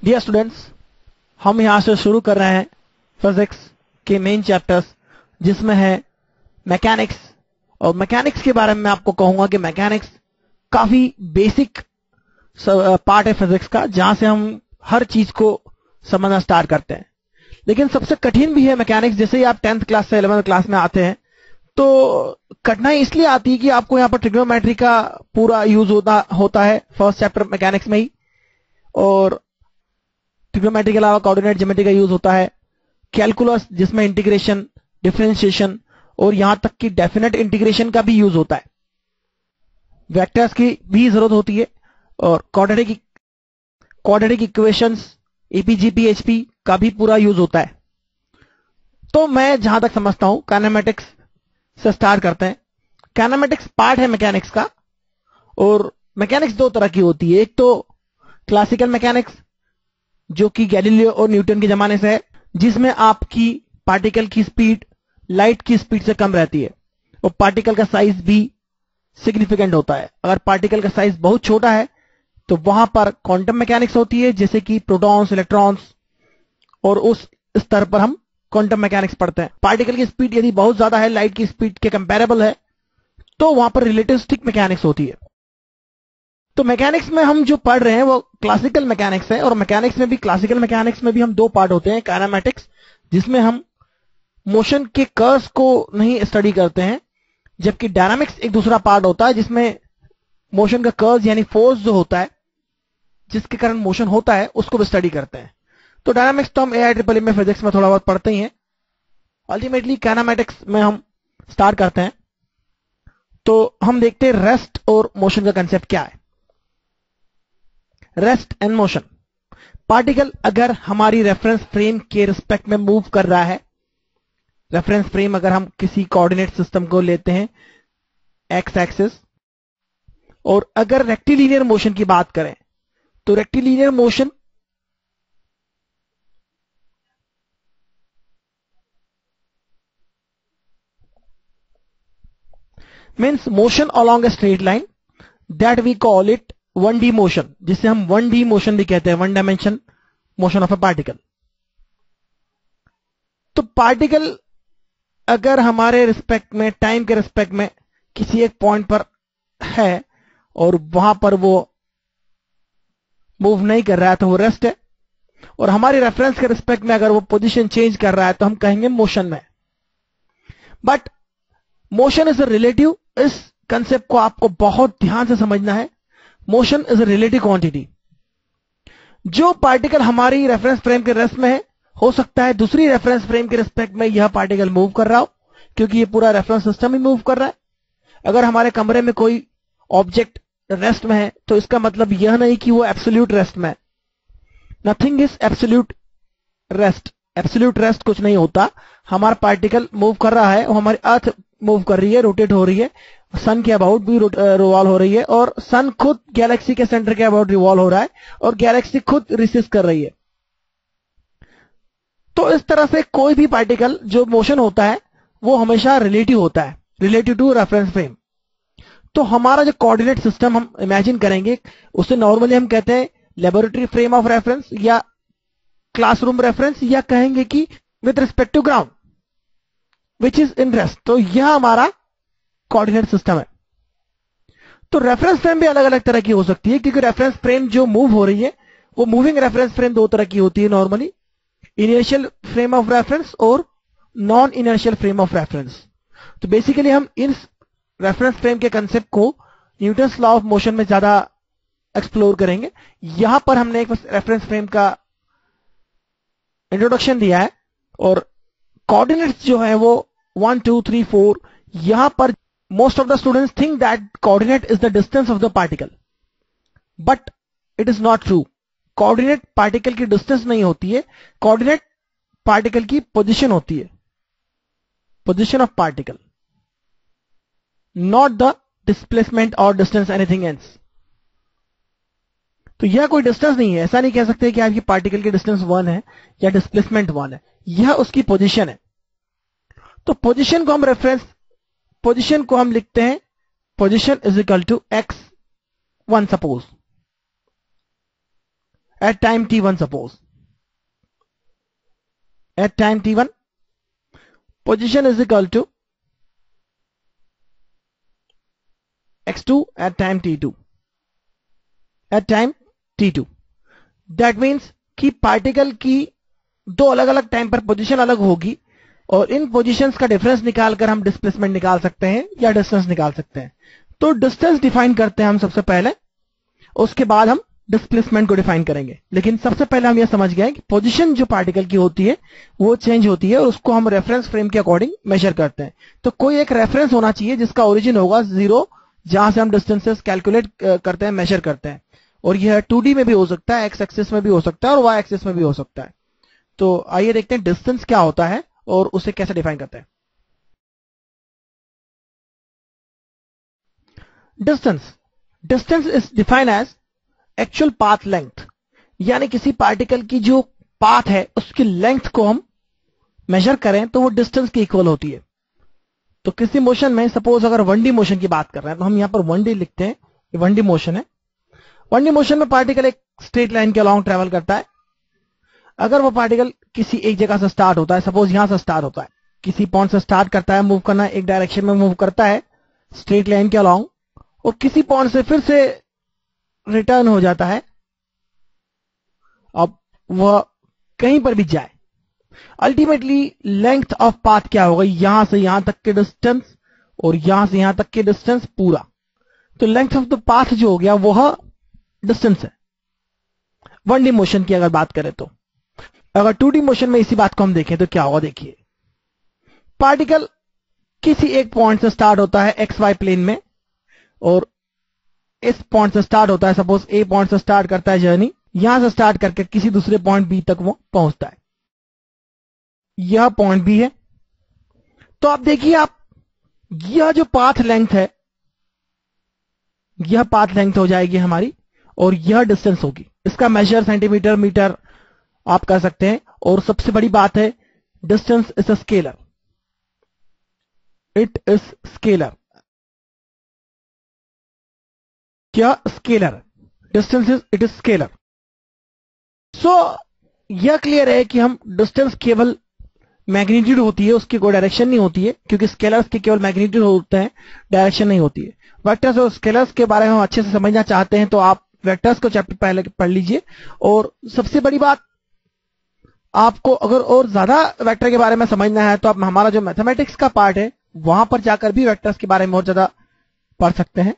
Dear students, हम यहां से शुरू कर रहे हैं फिजिक्स के मेन चैप्टर्स जिसमें है मैकेनिक्स। और मैकेनिक्स के बारे में मैं आपको कहूंगा कि मैकेनिक्स काफी बेसिक पार्ट है फिजिक्स का, जहां से हम हर चीज को समझना स्टार्ट करते हैं। लेकिन सबसे कठिन भी है मैकेनिक्स। जैसे ही आप 10th क्लास से 11th क्लास में आते हैं तो कठिनाई इसलिए आती है कि आपको यहाँ पर ट्रिग्नोमेट्री का पूरा यूज होता है फर्स्ट चैप्टर मैकेनिक्स में ही, और ट्रिग्नोमेट्री के अलावा कोऑर्डिनेट ज्योमेट्री का यूज होता है, कैलकुलस जिसमें इंटीग्रेशन, डिफरेंशिएशन और यहां तक कि डेफिनेट इंटीग्रेशन का भी यूज होता है, वेक्टर्स की भी जरूरत होती है, और क्वाड्रेटिक इक्वेशंस, एपीजीपी, एचपी का भी पूरा यूज होता है। तो मैं जहां तक समझता हूं काइनेमेटिक्स से स्टार्ट करते हैं। काइनेमेटिक्स पार्ट है मैकेनिक्स का, और मैकेनिक्स दो तरह की होती है। एक तो क्लासिकल मैकेनिक्स जो कि गैलीलियो और न्यूटन के जमाने से है, जिसमें आपकी पार्टिकल की स्पीड लाइट की स्पीड से कम रहती है और पार्टिकल का साइज भी सिग्निफिकेंट होता है। अगर पार्टिकल का साइज बहुत छोटा है तो वहां पर क्वांटम मैकेनिक्स होती है, जैसे कि प्रोटॉन्स, इलेक्ट्रॉन्स, और उस स्तर पर हम क्वांटम मैकेनिक्स पढ़ते हैं। पार्टिकल की स्पीड यदि बहुत ज्यादा है, लाइट की स्पीड के कंपैरेबल है, तो वहां पर रिलेटिविस्टिक मैकेनिक्स होती है। तो मैकेनिक्स में हम जो पढ़ रहे हैं वो क्लासिकल मैकेनिक्स है, और मैकेनिक्स में भी, क्लासिकल मैकेनिक्स में भी हम दो पार्ट होते हैं। काइनेमेटिक्स जिसमें हम मोशन के कर्व्स को नहीं स्टडी करते हैं, जबकि डायनामिक्स एक दूसरा पार्ट होता है जिसमें मोशन का कर्व्स यानी फोर्स जो होता है जिसके कारण मोशन होता है उसको भी स्टडी करते हैं। तो डायनामिक्स तो हम AIEEE में फिजिक्स में थोड़ा बहुत पढ़ते ही हैं। अल्टीमेटली काइनेमेटिक्स में हम स्टार्ट करते हैं। तो हम देखते हैं रेस्ट और मोशन का कंसेप्ट क्या है। Rest and motion. पार्टिकल अगर हमारी रेफरेंस फ्रेम के रिस्पेक्ट में मूव कर रहा है, रेफरेंस फ्रेम अगर हम किसी कोऑर्डिनेट सिस्टम को लेते हैं एक्स एक्सिस, और अगर रेक्टिलिनियर मोशन की बात करें तो rectilinear motion means motion along a straight line, that we call it 1D motion, जिसे हम 1D मोशन भी कहते हैं, one dimension motion of a particle. तो पार्टिकल अगर हमारे रिस्पेक्ट में, टाइम के रिस्पेक्ट में किसी एक पॉइंट पर है और वहां पर वो मूव नहीं कर रहा है तो वो रेस्ट है, और हमारी रेफरेंस के रिस्पेक्ट में अगर वो पोजीशन चेंज कर रहा है तो हम कहेंगे मोशन में। But motion is a relative, इस कंसेप्ट को आपको बहुत ध्यान से समझना है। Motion is a relative quantity. जो पार्टिकल हमारी रेफरेंस फ्रेम के रेस्ट में है, हो सकता है दूसरी रेफरेंस फ्रेम के रिस्पेक्ट में यह पार्टिकल मूव कर रहा हो, क्योंकि ये पूरा रेफरेंस सिस्टम ही मूव कर रहा है। अगर हमारे कमरे में कोई ऑब्जेक्ट रेस्ट में है तो इसका मतलब यह नहीं कि वो एब्सोल्यूट रेस्ट में है। Nothing is absolute rest. Absolute rest कुछ नहीं होता। हमारा पार्टिकल मूव कर रहा है और हमारी अर्थ मूव कर रही है, रोटेट हो रही है, सन के अबाउट भी रिवॉल्व हो रही है, और सन खुद गैलेक्सी के सेंटर के अबाउट रिवॉल्व हो रहा है, और गैलेक्सी खुद रिसिस्ट कर रही है। तो इस तरह से कोई भी पार्टिकल जो मोशन होता है वो हमेशा रिलेटिव होता है, रिलेटिव टू रेफरेंस फ्रेम। तो हमारा जो कोऑर्डिनेट सिस्टम हम इमेजिन करेंगे उसे नॉर्मली हम कहते हैं लेबोरेटरी फ्रेम ऑफ रेफरेंस या क्लासरूम रेफरेंस, या कहेंगे कि with respect to ground which is in rest. तो यह हमारा कोऑर्डिनेट सिस्टम है। तो रेफरेंस फ्रेम भी अलग अलग तरह की हो सकती है, क्योंकि रेफरेंस फ्रेम जो मूव हो रही है वो मूविंग रेफरेंस फ्रेम दो तरह की होती है normally, inertial frame of reference और non inertial frame of reference. तो बेसिकली हम इन रेफरेंस फ्रेम के कंसेप्ट को न्यूटन्स लॉ ऑफ मोशन में ज्यादा एक्सप्लोर करेंगे। यहां पर हमने एक रेफरेंस फ्रेम का इंट्रोडक्शन दिया है, और कोऑर्डिनेट्स जो है वो 1 2 3 4। यहां पर most of the students think that coordinate is the distance of the particle, but it is not true. Coordinate particle की डिस्टेंस नहीं होती है, कोऑर्डिनेट पार्टिकल की पोजीशन होती है, position of particle, not the displacement और डिस्टेंस एनीथिंग एल्स। तो यह कोई डिस्टेंस नहीं है। ऐसा नहीं कह सकते कि आपकी पार्टिकल की डिस्टेंस 1 है या डिस्प्लेसमेंट 1 है, यह उसकी पोजीशन है। तो पोजीशन को हम पोजीशन को हम लिखते हैं position is equal to x1 suppose, at time t1 suppose. At time t1, position is equal to x2 at time t2. At time t2. That means कि पार्टिकल की दो अलग अलग टाइम पर पोजीशन अलग होगी और इन पोजीशंस का डिफरेंस निकालकर हम डिस्प्लेसमेंट निकाल सकते हैं या डिस्टेंस निकाल सकते हैं। तो डिस्टेंस डिफाइन करते हैं हम सबसे पहले, उसके बाद हम डिस्प्लेसमेंट को डिफाइन करेंगे। लेकिन सबसे पहले हम यह समझ गए कि पोजीशन जो पार्टिकल की होती है वो चेंज होती है और उसको हम रेफरेंस फ्रेम के अकॉर्डिंग मेजर करते हैं। तो कोई एक रेफरेंस होना चाहिए जिसका ओरिजिन होगा 0, जहां से हम डिस्टेंसेस कैलकुलेट करते हैं, मेजर करते हैं। और यह 2D में भी हो सकता है, एक्स एक्सिस में भी हो सकता है और वाई एक्सिस में भी हो सकता है। तो आइए देखते हैं डिस्टेंस क्या होता है और उसे कैसे डिफाइन करते हैं। Distance is defined as actual path length, यानी किसी पार्टिकल की जो पाथ है उसकी लेंथ को हम मेजर करें तो वो डिस्टेंस की इक्वल होती है। तो किसी मोशन में सपोज अगर 1D मोशन की बात कर रहे हैं तो हम यहां पर 1D लिखते हैं, ये 1D मोशन है। 1D मोशन में पार्टिकल एक स्ट्रेट लाइन के अलॉन्ग ट्रेवल करता है। अगर वो पार्टिकल किसी एक जगह से स्टार्ट होता है, सपोज यहां से स्टार्ट होता है, किसी पॉइंट से स्टार्ट करता है, मूव करना एक डायरेक्शन में मूव करता है स्ट्रेट लाइन के अलॉन्ग, और किसी पॉइंट से फिर से रिटर्न हो जाता है, अब वह कहीं पर भी जाए, अल्टीमेटली लेंथ ऑफ पाथ क्या होगा, यहां से यहां तक के डिस्टेंस और यहां से यहां तक के डिस्टेंस पूरा। तो लेंथ ऑफ द पाथ जो हो गया वह डिस्टेंस है 1D मोशन की अगर बात करें तो। अगर 2D मोशन में इसी बात को हम देखें तो क्या होगा, देखिए पार्टिकल किसी एक पॉइंट से स्टार्ट होता है एक्स वाई प्लेन में और इस पॉइंट से स्टार्ट होता है, सपोज ए पॉइंट से स्टार्ट करता है जर्नी, यहां से स्टार्ट करके किसी दूसरे पॉइंट बी तक वो पहुंचता है, यह पॉइंट बी है। तो आप देखिए, आप यह जो पाथ लेंथ है यह पाथ लेंथ हो जाएगी हमारी और यह डिस्टेंस होगी। इसका मेजर सेंटीमीटर मीटर आप कर सकते हैं। और सबसे बड़ी बात है, distance is a scalar, it is scalar. क्या scalar, distance is it is scalar. So यह क्लियर है कि हम डिस्टेंस केवल मैग्नीट्यूड होती है, उसकी कोई डायरेक्शन नहीं होती है, क्योंकि स्केलर्स के केवल मैग्नीट्यूड होते हैं, डायरेक्शन नहीं होती है। वेक्टर्स और स्केलर्स के बारे में हम अच्छे से समझना चाहते हैं तो आप वेक्टर्स को चैप्टर पहले पढ़ लीजिए। और सबसे बड़ी बात, आपको अगर और ज्यादा वेक्टर के बारे में समझना है तो आप हमारा जो मैथमेटिक्स का पार्ट है वहां पर जाकर भी वेक्टर्स के बारे में और ज्यादा पढ़ सकते हैं।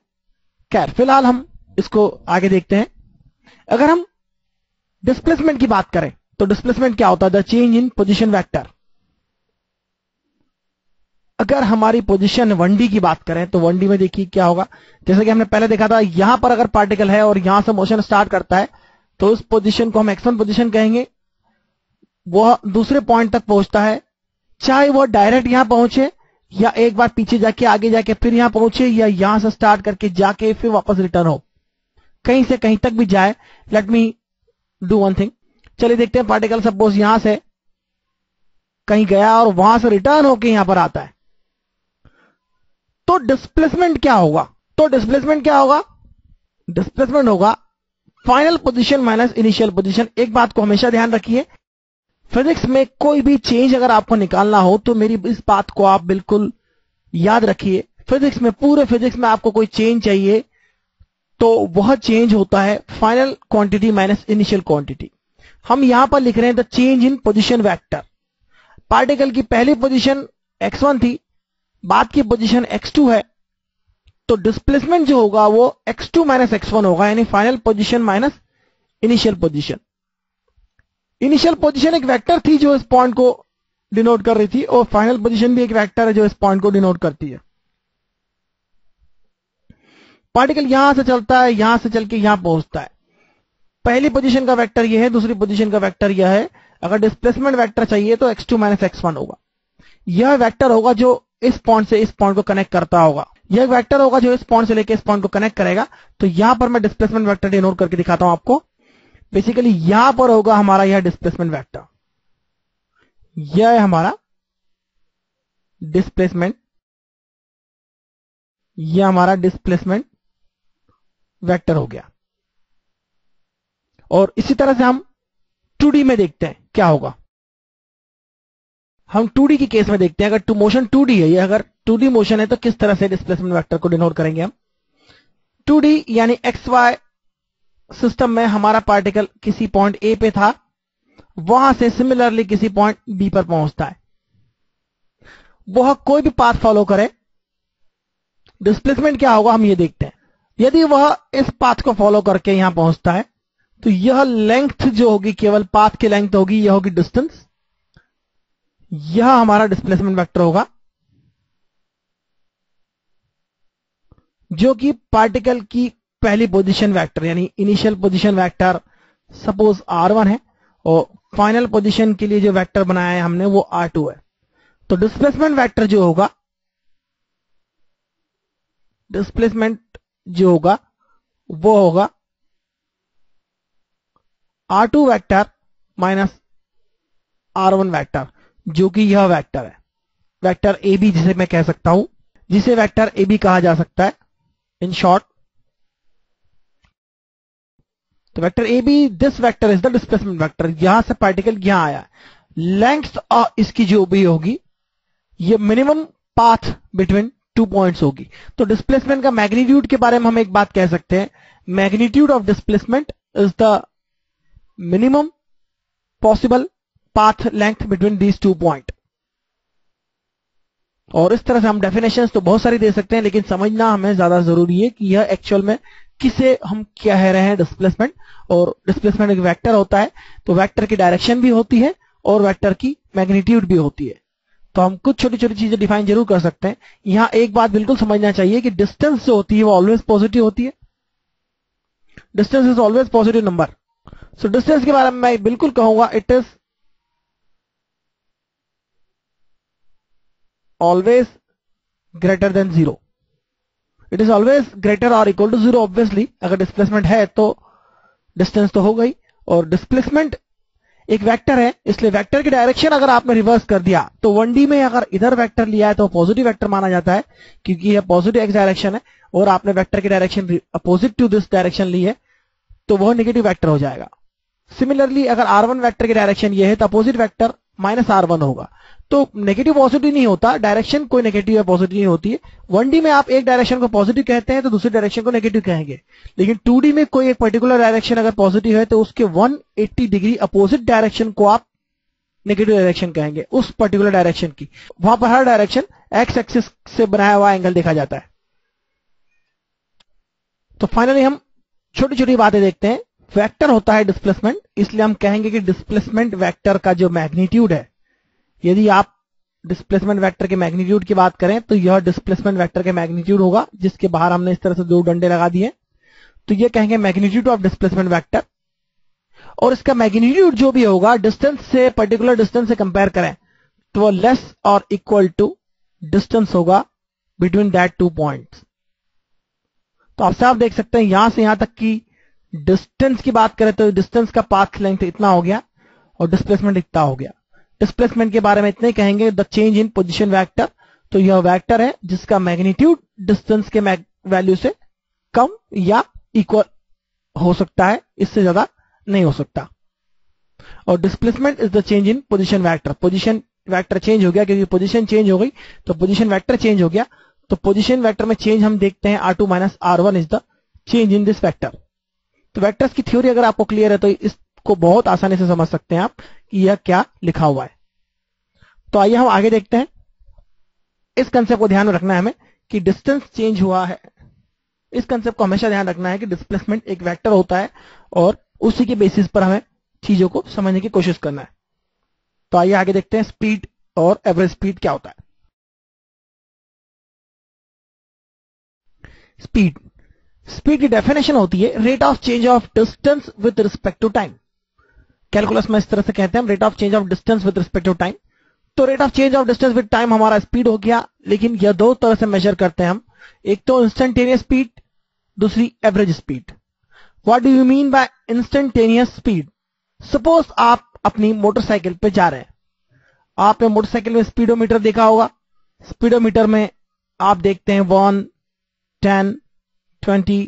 खैर फिलहाल हम इसको आगे देखते हैं। अगर हम डिस्प्लेसमेंट की बात करें तो डिस्प्लेसमेंट क्या होता है, the change in position vector. अगर हमारी पोजीशन 1D की बात करें तो 1D में देखिए क्या होगा, जैसे कि हमने पहले देखा था, यहां पर अगर पार्टिकल है और यहां से मोशन स्टार्ट करता है तो उस पोजीशन को हम x1 पोजीशन कहेंगे। वह दूसरे पॉइंट तक पहुंचता है, चाहे वह डायरेक्ट यहां पहुंचे या एक बार पीछे जाके आगे जाके फिर यहां पहुंचे या यहां से स्टार्ट करके जाके फिर वापस रिटर्न हो, कहीं से कहीं तक भी जाए। Let me do one thing, चलिए देखते हैं पार्टिकल सपोज यहां से कहीं गया और वहां से रिटर्न होके यहां पर आता है, तो डिस्प्लेसमेंट क्या होगा। डिस्प्लेसमेंट होगा final position minus initial position. एक बात को हमेशा ध्यान रखिए, फिजिक्स में कोई भी चेंज अगर आपको निकालना हो तो मेरी इस बात को आप बिल्कुल याद रखिए। फिजिक्स में, पूरे फिजिक्स में आपको कोई चेंज चाहिए तो वह चेंज होता है final quantity minus initial quantity. हम यहां पर लिख रहे हैं the change in position vector. Particle की पहली पोजीशन x1 थी, बाद की पोजीशन x2 है, तो डिस्प्लेसमेंट जो होगा वो x2 माइनस x1 होगा, यानी final position minus initial position. Initial position एक वेक्टर थी जो इस पॉइंट को डिनोट कर रही थी और फाइनल पोजीशन भी एक वेक्टर है जो इस पॉइंट को डिनोट करती है। पार्टिकल यहां से चलता है, यहां से चल के यहां पहुंचता है, पहली पोजीशन का वेक्टर यह है, दूसरी पोजीशन का वेक्टर यह है। अगर डिस्प्लेसमेंट वेक्टर चाहिए तो x2 माइनस x1 होगा। यह वेक्टर होगा जो इस पॉइंट से इस पॉइंट को कनेक्ट करता होगा, यह वेक्टर होगा जो इस पॉइंट से लेकर इस पॉइंट को कनेक्ट करेगा। तो यहां पर मैं डिस्प्लेसमेंट वेक्टर डिनोट करके दिखाता हूं आपको। बेसिकली यहां पर होगा हमारा यह डिस्प्लेसमेंट वेक्टर, यह है हमारा डिस्प्लेसमेंट, यह हमारा डिस्प्लेसमेंट वेक्टर हो गया। और इसी तरह से हम 2D में देखते हैं क्या होगा। हम 2D की केस में देखते हैं, अगर मोशन 2D है, या अगर 2D मोशन है तो किस तरह से डिस्प्लेसमेंट वेक्टर को डिनोट करेंगे हम। 2D यानी XY सिस्टम में हमारा पार्टिकल किसी पॉइंट A पे था, वहां से सिमिलरली किसी पॉइंट B पर पहुंचता है। वह कोई भी पाथ फॉलो करे, डिस्प्लेसमेंट क्या होगा हम ये देखते हैं। यदि वह इस पाथ को फॉलो करके यहां पहुंचता है तो यह लेंथ जो होगी केवल पाथ की लेंथ होगी, यह होगी डिस्टेंस। यह हमारा डिस्प्लेसमेंट वेक्टर होगा, जो कि पार्टिकल की पहली पोजीशन वेक्टर यानी initial position vector suppose R1 है, और फाइनल पोजीशन के लिए जो वेक्टर बनाया है हमने वो R2 है। तो डिस्प्लेसमेंट वेक्टर जो होगा, डिस्प्लेसमेंट जो होगा वो होगा R2 vector minus R1 vector, जो कि यह वेक्टर है, वेक्टर AB जिसे मैं कह सकता हूं, जिसे वेक्टर AB कहा जा सकता है इन शॉर्ट। तो vector AB, this vector is the displacement vector. यहां से पार्टिकल यहां आया, लेंथ इसकी जो भी होगी ये मिनिमम पाथ बिटवीन 2 पॉइंट्स होगी। तो डिस्प्लेसमेंट का मैग्नीट्यूड के बारे में हम एक बात कह सकते हैं, magnitude of displacement is the minimum possible path length between these 2 point. और इस तरह से हम डेफिनेशंस तो बहुत सारी दे सकते हैं, लेकिन समझना हमें ज्यादा जरूरी है कि यह एक्चुअल में किसे हम कह रहे हैं डिस्प्लेसमेंट। और डिस्प्लेसमेंट एक वेक्टर होता है, तो वेक्टर की डायरेक्शन भी होती है और वेक्टर की मैग्नीट्यूड भी होती है। तो हम कुछ छोटी छोटी चीजें डिफाइन जरूर कर सकते हैं। यहां एक बात बिल्कुल समझना चाहिए कि डिस्टेंस जो होती है वो ऑलवेज पॉजिटिव होती है। Distance is always positive number. So distance के बारे में मैं बिल्कुल कहूंगा it is always greater than 0। It is always greater और इक्वल टू 0 ऑब्वियसली। अगर डिस्प्लेसमेंट है तो डिस्टेंस तो होगा ही। और डिस्प्लेसमेंट एक वेक्टर है, इसलिए वेक्टर की डायरेक्शन अगर आपने रिवर्स कर दिया तो 1D में अगर इधर वेक्टर लिया है तो पॉजिटिव वेक्टर माना जाता है, क्योंकि यह पॉजिटिव एक्स डायरेक्शन है, और आपने वेक्टर की direction opposite to this direction ली है तो वह नेगेटिव वेक्टर हो जाएगा। सिमिलरली अगर R1 वेक्टर की डायरेक्शन ये है तो अपोजिट वेक्टर -R1 होगा। तो नेगेटिव पॉजिटिव नहीं होता, डायरेक्शन कोई नेगेटिव या पॉजिटिव नहीं होती है। 1D में आप एक डायरेक्शन को पॉजिटिव कहते हैं तो दूसरी डायरेक्शन को नेगेटिव कहेंगे, लेकिन 2D में कोई एक पर्टिकुलर डायरेक्शन अगर पॉजिटिव है तो उसके 180 डिग्री अपोजिट डायरेक्शन को आप नेगेटिव डायरेक्शन कहेंगे, उस पर्टिकुलर डायरेक्शन की। वहां पर हर डायरेक्शन एक्स एक्सिस से बनाया हुआ एंगल देखा जाता है। तो फाइनली हम छोटी छोटी बातें देखते हैं। वेक्टर होता है डिस्प्लेसमेंट, इसलिए हम कहेंगे कि डिस्प्लेसमेंट वेक्टर का जो मैग्नीट्यूड है, यदि आप डिस्प्लेसमेंट वेक्टर के मैग्नीट्यूड की बात करें तो यह डिस्प्लेसमेंट वेक्टर के मैग्नीट्यूड होगा, जिसके बाहर हमने इस तरह से 2 डंडे लगा दिए। तो यह कहेंगे मैग्नीट्यूड ऑफ डिस्प्लेसमेंट वेक्टर। और इसका मैग्नीट्यूड जो भी होगा डिस्टेंस से, पर्टिकुलर डिस्टेंस से कंपेयर करें तो वह लेस और इक्वल टू डिस्टेंस होगा बिटवीन दैट 2 पॉइंट्स। तो आपसे आप देख सकते हैं यहां से यहां तक की डिस्टेंस की बात करें तो डिस्टेंस का पाथ लेंथ इतना हो गया और डिस्प्लेसमेंट इतना हो गया। डिस्प्लेसमेंट के बारे में इतने कहेंगे, the change in position vector. तो यह वेक्टर है जिसका मैग्नीट्यूड डिस्टेंस के वैल्यू से कम या इक्वल हो सकता है, इससे ज्यादा नहीं हो सकता। और displacement is the change in position vector. Position vector change हो गया क्योंकि पोजीशन चेंज हो गई तो पोजीशन वेक्टर चेंज हो गया। तो पोजीशन वेक्टर में चेंज हम देखते हैं R2 minus R1 is the change in this vector. तो वेक्टर्स की थ्योरी अगर आपको क्लियर है तो इसको बहुत आसानी से समझ सकते हैं आप कि यह क्या लिखा हुआ है। तो आइए हम आगे देखते हैं। इस कंसेप्ट को ध्यान में रखना है हमें कि डिस्टेंस चेंज हुआ है। इस कंसेप्ट को हमेशा ध्यान रखना है कि डिस्प्लेसमेंट एक वेक्टर होता है और उसी के बेसिस पर हमें चीजों को समझने की कोशिश करना है। तो आइए आगे देखते हैं स्पीड और एवरेज स्पीड क्या होता है। स्पीड, स्पीड की डेफिनेशन होती है rate of change of distance with respect to time. Calculus में इस तरह से कहते हैं हम, rate of change of distance with respect to time. तो rate of change of distance with time हमारा स्पीड हो गया, लेकिन यह 2 तरह से मेजर करते हैं हम, एक तो इंस्टेंटेनियस स्पीड, दूसरी average speed. What do you mean by instantaneous speed? Suppose आप अपनी मोटरसाइकिल पे जा रहे हैं, आपने मोटरसाइकिल में स्पीडोमीटर देखा होगा। स्पीडोमीटर में आप देखते हैं 1, 10, 20,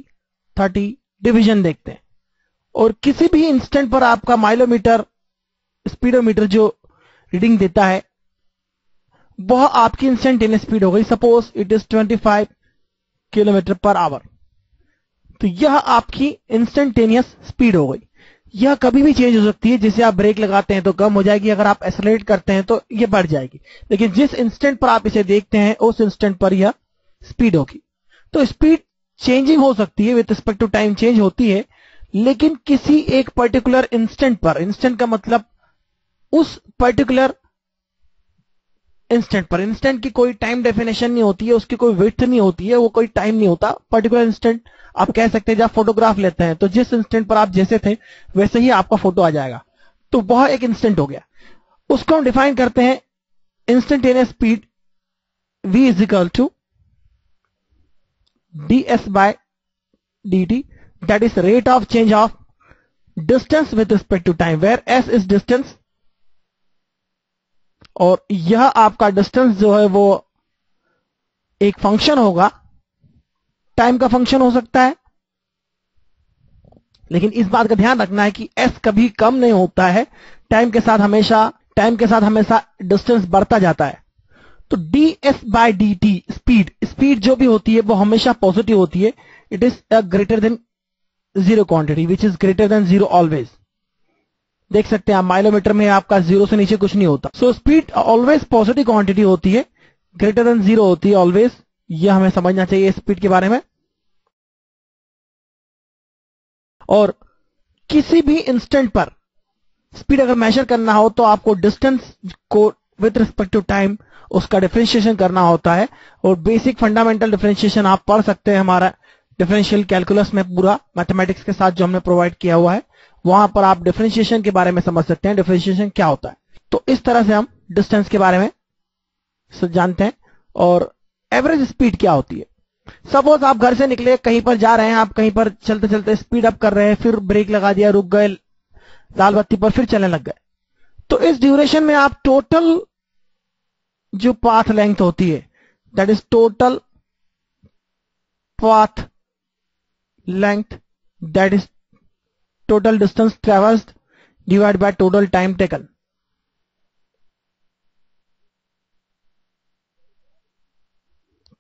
30 डिवीजन देखते हैं, और किसी भी इंस्टेंट पर आपका माइलोमीटर स्पीडोमीटर जो रीडिंग देता है वह आपकी इंस्टेंटेनियस स्पीड हो गई। Suppose it is 25 kilometre per hour, तो यह आपकी इंस्टेंटेनियस स्पीड हो गई। यह कभी भी चेंज हो सकती है, जैसे आप ब्रेक लगाते हैं तो कम हो जाएगी, अगर आप एक्सेलरेट करते हैं तो यह बढ़ जाएगी, लेकिन जिस इंस्टेंट पर आप इसे देखते हैं उस इंस्टेंट पर यह स्पीड होगी। तो स्पीड चेंजिंग हो सकती है, with respect to time change होती है, लेकिन किसी एक पर्टिकुलर इंस्टेंट पर, इंस्टेंट का मतलब उस पर्टिकुलर इंस्टेंट पर, इंस्टेंट की कोई टाइम डेफिनेशन नहीं होती है, उसकी कोई विड्थ नहीं होती है, वो कोई टाइम नहीं होता। पर्टिकुलर इंस्टेंट आप कह सकते हैं, जब फोटोग्राफ लेते हैं तो जिस इंस्टेंट पर आप जैसे थे वैसे ही आपका फोटो आ जाएगा, तो वह एक इंस्टेंट हो गया। उसको हम डिफाइन करते हैं instantaneous speed v is equal to ds by dt, that is rate of change of distance with respect to time, where s is distance, और यह आपका डिस्टेंस जो है वो एक फंक्शन होगा, टाइम का फंक्शन हो सकता है, लेकिन इस बात का ध्यान रखना है कि s कभी कम नहीं होता है, टाइम के साथ हमेशा डिस्टेंस बढ़ता जाता है। तो ds बाय dt स्पीड जो भी होती है वो हमेशा पॉजिटिव होती है। It is greater than zero quantity which is greater than zero always. देख सकते हैं आप माइलोमीटर में आपका जीरो से नीचे कुछ नहीं होता। So speed always positive quantity होती है, ग्रेटर देन जीरो होती है ऑलवेज। यह हमें समझना चाहिए स्पीड के बारे में। और किसी भी इंस्टेंट पर स्पीड अगर मेजर करना हो तो आपको डिस्टेंस को विद रिस्पेक्ट टू टाइम उसका डिफरेंशिएशन करना होता है, और बेसिक फंडामेंटल डिफरेंशिएशन आप पढ़ सकते हैं हमारा डिफरेंशियल कैलकुलस में, पूरा मैथमेटिक्स के साथ जो हमने प्रोवाइड किया हुआ है, वहां पर आप डिफरेंशिएशन के बारे में समझ सकते हैं, डिफरेंशिएशन क्या होता है। तो इस तरह से हम डिस्टेंस के बारे में जानते हैं। और एवरेज स्पीड क्या होती है? सपोज आप घर से निकले, कहीं पर जा रहे हैं, आप कहीं पर चलते चलते स्पीड अप कर रहे हैं, फिर ब्रेक लगा दिया, रुक गए लाल बत्ती पर, फिर चलने लग गए, तो इस ड्यूरेशन में आप टोटल जो पाथ लेंथ होती है, that is total path length, that is total distance traversed divide by total time taken.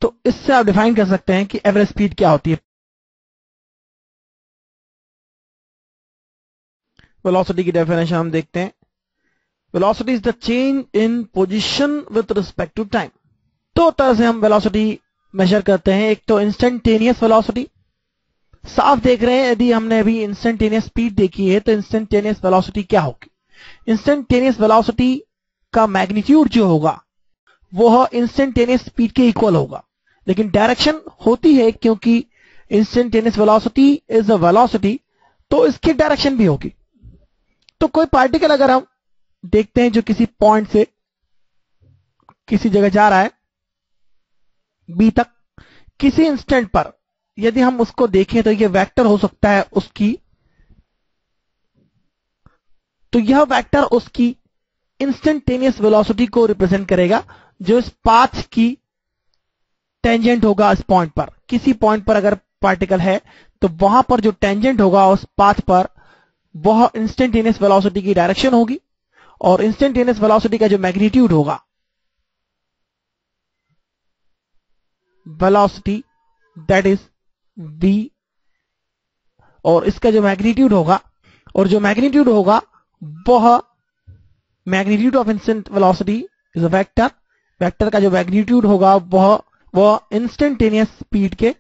तो इससे आप डिफाइन कर सकते हैं कि एवरेज स्पीड क्या होती है। वेलोसिटी की डेफिनेशन हम देखते हैं। Velocity is the change in position with respect to time. दो तरह से हम वेलोसिटी मेजर करते हैं, एक तो इंस्टेंटेनियस वेलोसिटी, साफ देख रहे हैं, यदि हमने अभी इंस्टेंटेनियस स्पीड देखी है तो इंस्टेंटेनियस वेलोसिटी क्या होगी? इंस्टेंटेनियस वेलोसिटी का मैग्नीट्यूड जो होगा वह इंस्टेंटेनियस स्पीड के इक्वल होगा, लेकिन डायरेक्शन होती है, क्योंकि instantaneous velocity is a velocity, तो इसकी डायरेक्शन भी होगी। तो कोई पार्टिकल अगर हम देखते हैं जो किसी पॉइंट से किसी जगह जा रहा है बी तक, किसी इंस्टेंट पर यदि हम उसको देखें तो यह वेक्टर हो सकता है उसकी, तो यह वेक्टर उसकी इंस्टेंटेनियस वेलोसिटी को रिप्रेजेंट करेगा, जो इस पाथ की टेंजेंट होगा। इस पॉइंट पर, किसी पॉइंट पर अगर पार्टिकल है तो वहां पर जो टेंजेंट होगा उस पाथ पर, वह इंस्टेंटेनियस वेलोसिटी की डायरेक्शन होगी, और इंस्टेंटेनियस वेलोसिटी का जो मैग्नीट्यूड होगा, वेलोसिटी दैट इज v, और इसका जो मैग्नीट्यूड होगा, वह magnitude of instant velocity is a vector. Vector का जो मैग्नीट्यूड होगा वह इंस्टेंटेनियस स्पीड के